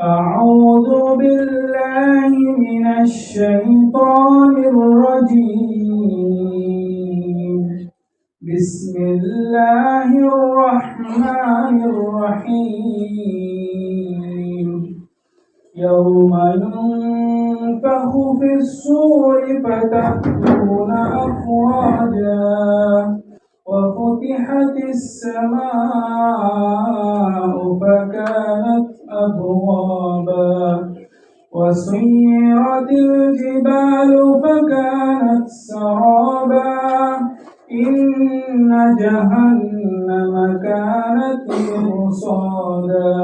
أعوذ بالله من الشيطان الرجيم. بسم الله الرحمن الرحيم. يوم ينفخ في الصور فتأتون أفواجا وفتحت السماء فكانت أبوابا وسيرت الجبال فكانت سرابا إن جهنم كانت مرصادا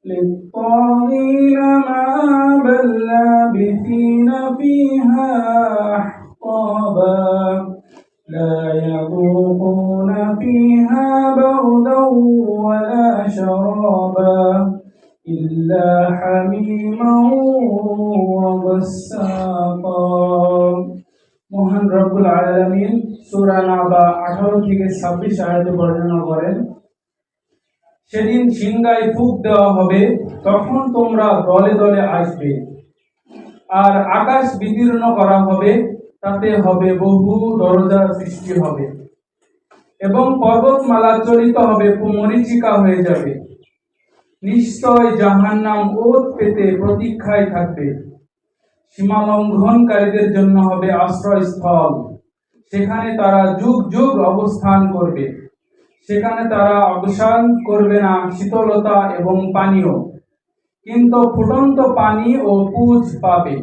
للطاغين مآبا لابثين فيها أحقابا لا يذوقون فيها بردا ولا شرابا إلا حميما وغساقا। মহান রব্বুল আলামিন সূরা নাবা 18 থেকে 26 আয়াতে বর্ণনা করেন, সেদিন সিংহায় ফুঁক দেওয়া হবে, তখন তোমরা দলে দলে আসবে, আর আকাশ বিদীর্ণ করা হবে, তাতে হবে বহু দরজার সৃষ্টি হবে এবং পর্বতমালা চলিত হবে, মরীচিকা হয়ে যাবে। নিশ্চয় জাহান্নাম ওত পেতে প্রতীক্ষায় থাকবে। সীমা লঙ্ঘনকারীদের জন্য হবে আশ্রয়স্থল, সেখানে তারা যুগ যুগ অবস্থান করবে। সেখানে তারা অবসান করবে না শীতলতা এবং পানীয়, কিন্তু ফুটন্ত পানি ও পুজ পাবে।